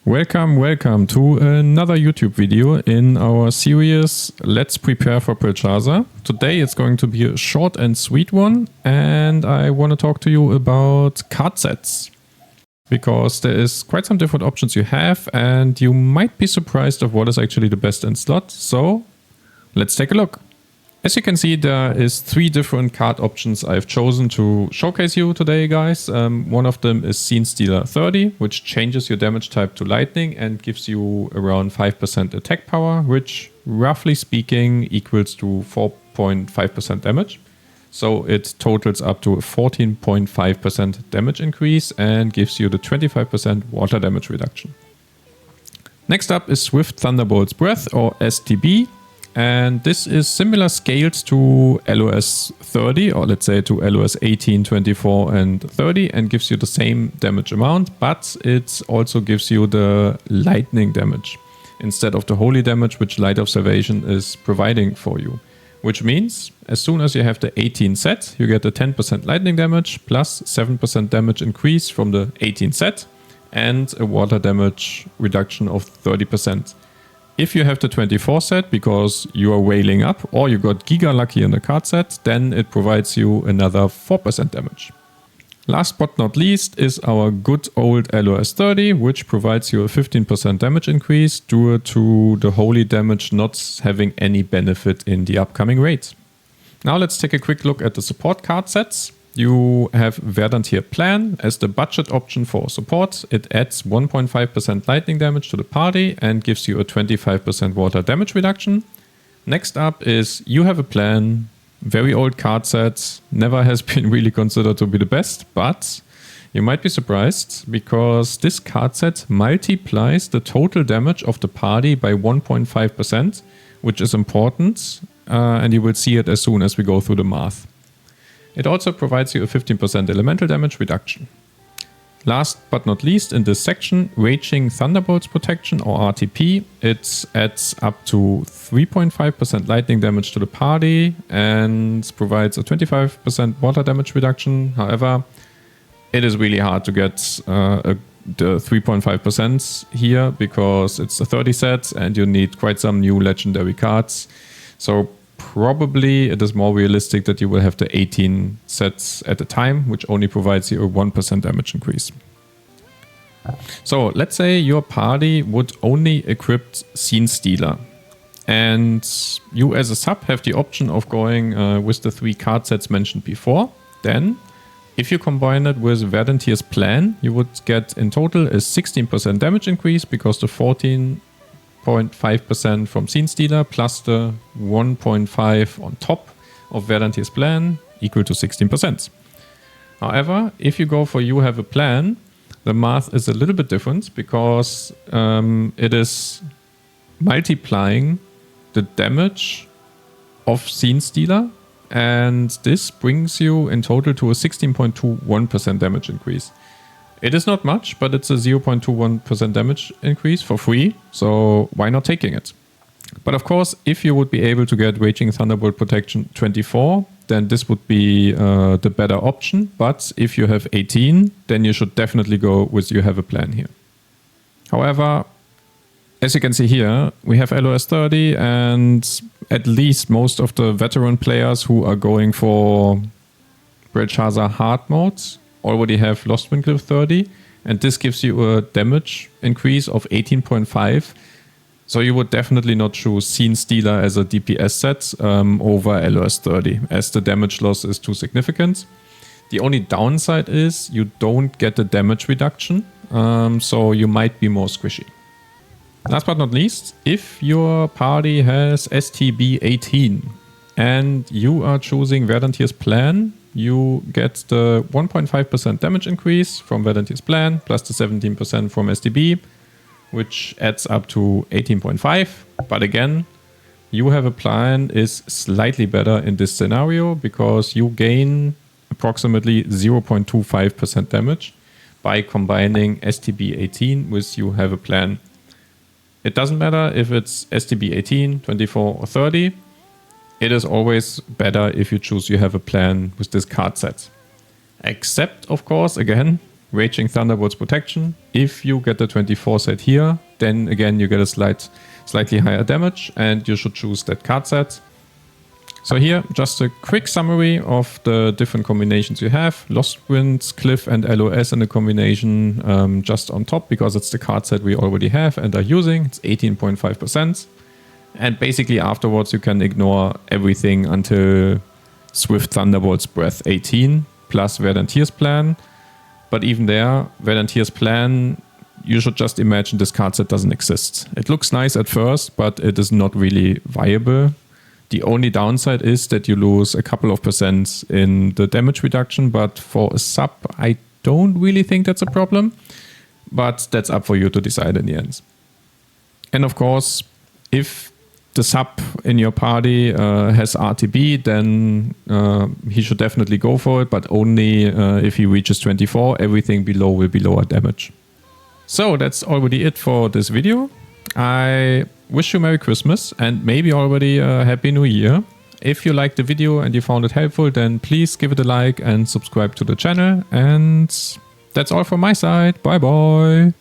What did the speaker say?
Welcome to another YouTube video in our series Let's Prepare for Brelshaza. Today it's going to be a short and sweet one, and I want to talk to you about card sets. Because there is quite some different options you have, and you might be surprised of what is actually the best in slot. So let's take a look. As you can see, there is 3 different card options I've chosen to showcase you today, guys. One of them is Scene Stealer 30, which changes your damage type to lightning and gives you around 5% attack power, which roughly speaking equals to 4.5% damage. So it totals up to a 14.5% damage increase and gives you the 25% water damage reduction. Next up is Swift Thunderbolt's Breath, or STB. And this is similar scaled to LOS 30, or let's say to LOS 18, 24 and 30, and gives you the same damage amount, but it also gives you the lightning damage instead of the holy damage which Light Observation is providing for you. Which means as soon as you have the 18 set, you get a 10% lightning damage plus 7% damage increase from the 18 set and a water damage reduction of 30%. If you have the 24 set because you are wailing up or you got giga lucky in the card set, then it provides you another 4% damage. Last but not least is our good old LOS 30, which provides you a 15% damage increase due to the holy damage not having any benefit in the upcoming raids. Now let's take a quick look at the support card sets. You have Verdant here Plan as the budget option for support. It adds 1.5% lightning damage to the party and gives you a 25% water damage reduction. Next up is You Have a Plan. Very old card set, never has been really considered to be the best, but you might be surprised because this card set multiplies the total damage of the party by 1.5%, which is important, and you will see it as soon as we go through the math. It also provides you a 15% elemental damage reduction. Last but not least in this section, Raging Thunderbolt's Protection, or RTP. It adds up to 3.5% lightning damage to the party and provides a 25% water damage reduction. However, it is really hard to get the 3.5% here because it's a 30 set and you need quite some new legendary cards. So probably it is more realistic that you will have the 18 sets at a time, which only provides you a 1% damage increase. So let's say your party would only equip Scene Stealer, and you as a sub have the option of going with the 3 card sets mentioned before. Then if you combine it with Verdant's Plan, you would get in total a 16% damage increase because the 14.5% from Scene Stealer plus the 1.5 on top of Verdant's Plan equal to 16%. However, if you go for You Have a Plan, the math is a little bit different because it is multiplying the damage of Scene Stealer, and this brings you in total to a 16.21% damage increase. It is not much, but it's a 0.21% damage increase for free, so why not taking it? But of course, if you would be able to get Raging Thunderbolt Protection 24, then this would be the better option. But if you have 18, then you should definitely go with You Have a Plan here. However, as you can see here, we have LOS 30, and at least most of the veteran players who are going for Brelshaza hard modes already have Lost Wind 30, and this gives you a damage increase of 18.5. So you would definitely not choose Scene Stealer as a DPS set over LOS 30, as the damage loss is too significant. The only downside is you don't get the damage reduction, so you might be more squishy. Last but not least, if your party has STB 18 and you are choosing Verdant's Plan, you get the 1.5% damage increase from Verdant's Plan plus the 17% from STB, which adds up to 18.5. But again, You Have a Plan is slightly better in this scenario because you gain approximately 0.25% damage by combining STB 18 with You Have a Plan. It doesn't matter if it's STB 18, 24 or 30. It is always better if you choose You Have a Plan with this card set. Except, of course, again, Raging Thunderbolt's protection. If you get the 24 set here, then again you get a slightly higher damage, and you should choose that card set. So here, just a quick summary of the different combinations you have. Lost Winds, Cliff, and LOS in a combination just on top, because it's the card set we already have and are using. It's 18.5%. And basically afterwards you can ignore everything until Swift Thunderbolt's Breath 18 plus Verdantier's Plan. But even there, Verdantier's Plan, you should just imagine this card set doesn't exist. It looks nice at first, but it is not really viable. The only downside is that you lose a couple of percent in the damage reduction, but for a sub, I don't really think that's a problem. But that's up for you to decide in the end. And of course, if the sub in your party has RTB, then he should definitely go for it, but only if he reaches 24. Everything below will be lower damage. So that's already it for this video. I wish you Merry Christmas and maybe already a Happy New Year. If you liked the video and you found it helpful, then please give it a like and subscribe to the channel. And that's all from my side. Bye bye.